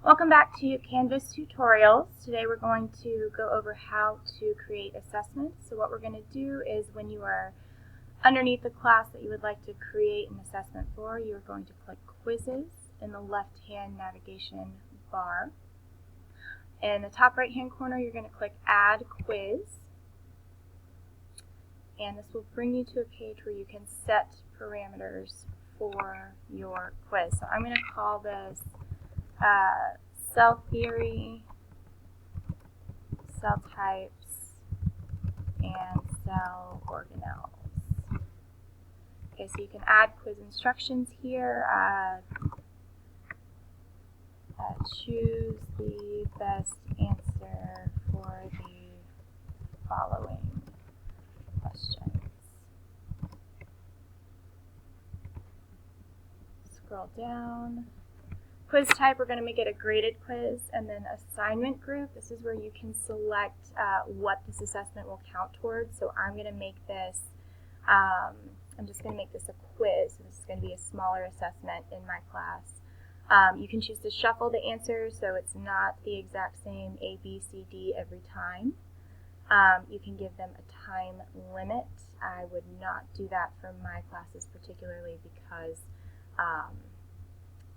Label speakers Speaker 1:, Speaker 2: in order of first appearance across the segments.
Speaker 1: Welcome back to Canvas Tutorials. Today we're going to go over how to create assessments. So what we're going to do is when you are underneath the class that you would like to create an assessment for, you're going to click Quizzes in the left-hand navigation bar. In the top right-hand corner, you're going to click Add Quiz. And this will bring you to a page where you can set parameters for your quiz. So I'm going to call this cell theory, cell types, and cell organelles. Okay, so you can add quiz instructions here. Choose the best answer for the following questions. Scroll down. Quiz type, we're going to make it a graded quiz, and then assignment group, this is where you can select what this assessment will count towards. So I'm going to make this, I'm just going to make this a quiz. So this is going to be a smaller assessment in my class. You can choose to shuffle the answers so it's not the exact same A, B, C, D every time. You can give them a time limit. I would not do that for my classes particularly because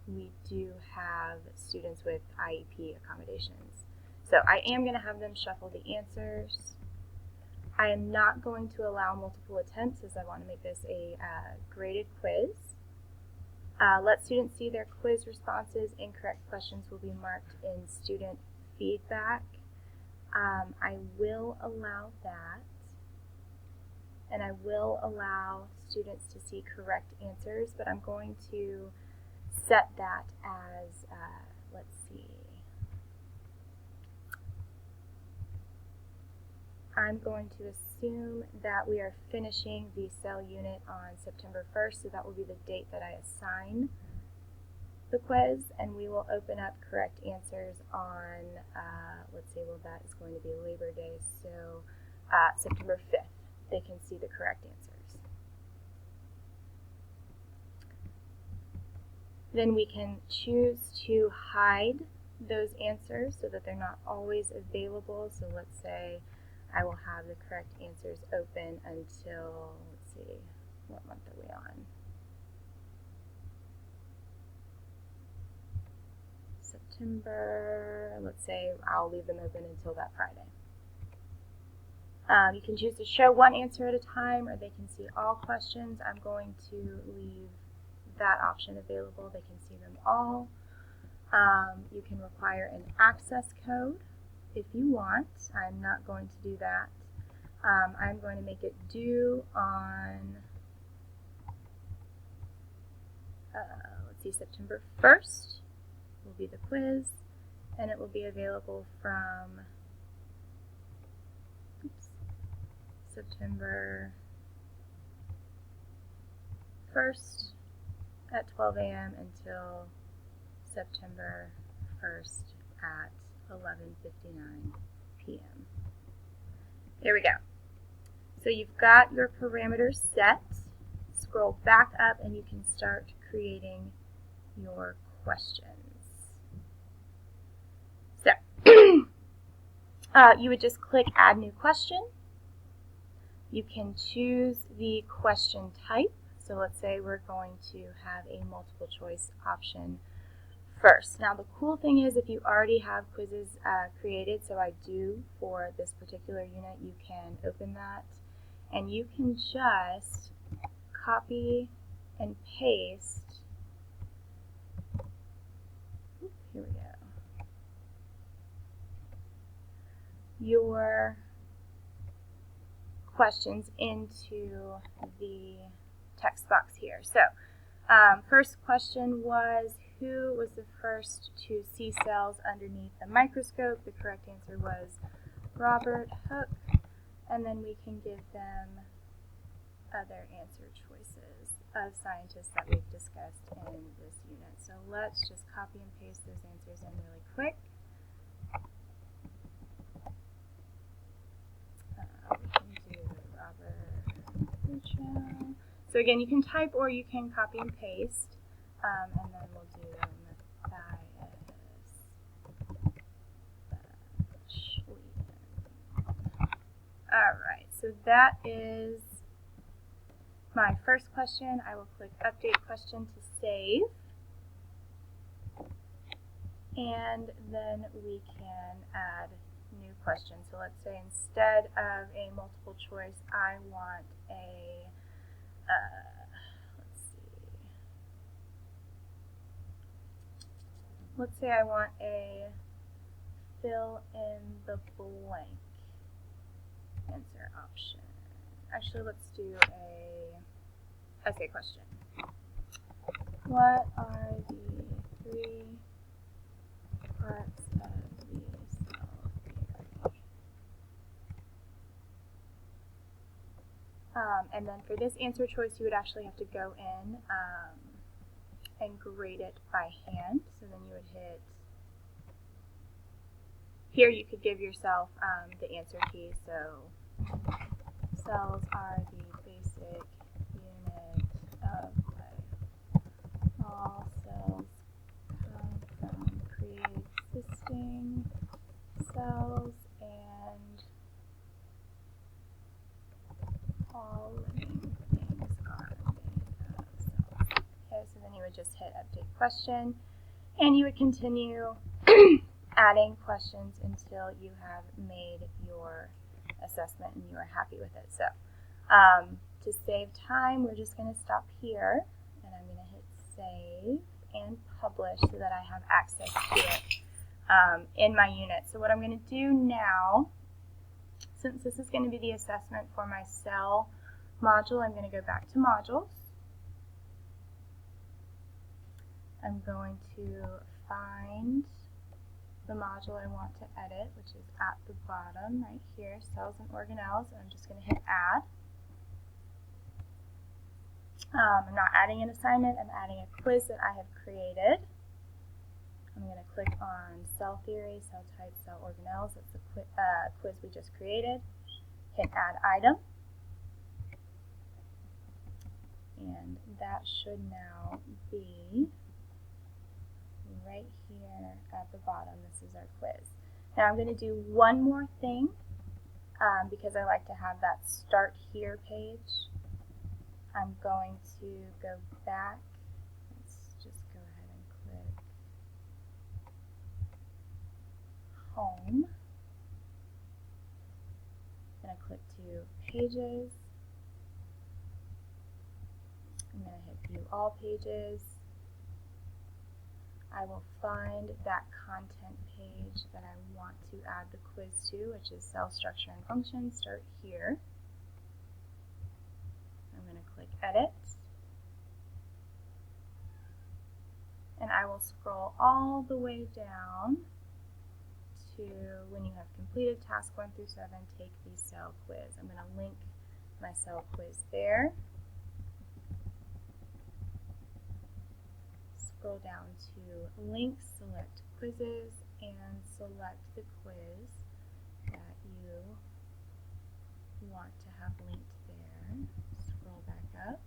Speaker 1: we do have students with IEP accommodations. So I am going to have them shuffle the answers. I am not going to allow multiple attempts as I want to make this a graded quiz. Let students see their quiz responses. Incorrect questions will be marked in student feedback. I will allow that. And I will allow students to see correct answers, but I'm going to set that as, let's see, I'm going to assume that we are finishing the cell unit on September 1st, so that will be the date that I assign the quiz, and we will open up correct answers on, let's see, well that is going to be Labor Day, so September 5th, they can see the correct answers. Then we can choose to hide those answers so that they're not always available. So let's say I will have the correct answers open until, let's see, what month are we on? September, let's say I'll leave them open until that Friday. You can choose to show one answer at a time, or they can see all questions. I'm going to leave that option available. They can see them all. You can require an access code if you want. I'm not going to do that. I'm going to make it due on, let's see, September 1st will be the quiz, and it will be available from September 1st at 12 a.m. until September 1st at 11:59 p.m. There we go. So you've got your parameters set. Scroll back up and you can start creating your questions. So you would just click Add New Question. You can choose the question type. So let's say we're going to have a multiple choice option first. Now the cool thing is if you already have quizzes created, so I do for this particular unit, you can open that and you can just copy and paste. Here we go. Your questions into the text box here. So first question was, who was the first to see cells underneath the microscope? The correct answer was Robert Hooke, and then we can give them other answer choices of scientists that we've discussed in this unit. So let's just copy and paste those answers in really quick. We can do Robert Hooke. So again, you can type or you can copy and paste, and then we'll do Mathias Alright, so that is my first question. I will click Update Question to save. And then we can add new questions. So let's say instead of a multiple choice, I want a, let's say I want a fill in the blank answer option. Actually, let's do a essay question. What are the 3 parts of the cell theory? And then for this answer choice, you would actually have to go in and grade it by hand. So then you would hit, here you could give yourself the answer key. So cells are the basic unit of life. All cells come from pre-existing cells, and all living things are made of cells. Okay, so then you would just hit Update Question, and you would continue adding questions until you have made your assessment and you are happy with it. So to save time, we're just going to stop here, and I'm going to hit Save and Publish so that I have access to it in my unit. So what I'm going to do now, since this is going to be the assessment for my cell module, I'm going to go back to modules. I'm going to find the module I want to edit, which is at the bottom right here, cells and organelles, and I'm just going to hit Add. I'm not adding an assignment, I'm adding a quiz that I have created. I'm going to click on cell theory, cell type, cell organelles. That's the quiz we just created. Hit Add Item. And that should now be right here at the bottom. This is our quiz. Now I'm going to do one more thing because I like to have that Start Here page. I'm going to go back. Let's just go ahead and click Home. I'm going to click to Pages. I'm going to hit View All Pages. I will find that content page that I want to add the quiz to, which is Cell Structure and Function. Start here. I'm going to click Edit. And I will scroll all the way down to when you have completed task 1 through 7, take the cell quiz. I'm going to link my cell quiz there. Scroll down to Links, select Quizzes, and select the quiz that you want to have linked there. Scroll back up,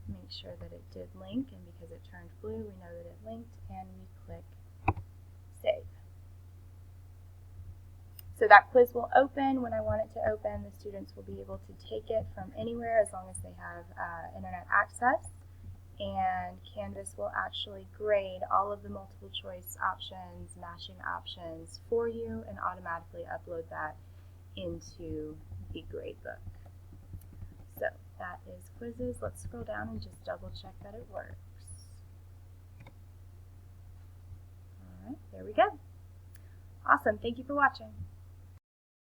Speaker 1: make sure that it did link, and because it turned blue, we know that it linked, and we click Save. So that quiz will open. When I want it to open, the students will be able to take it from anywhere as long as they have internet access. And Canvas will actually grade all of the multiple choice options, matching options for you, and automatically upload that into the gradebook. So that is quizzes. Let's scroll down and just double check that it works. All right, there we go. Awesome. Thank you for watching.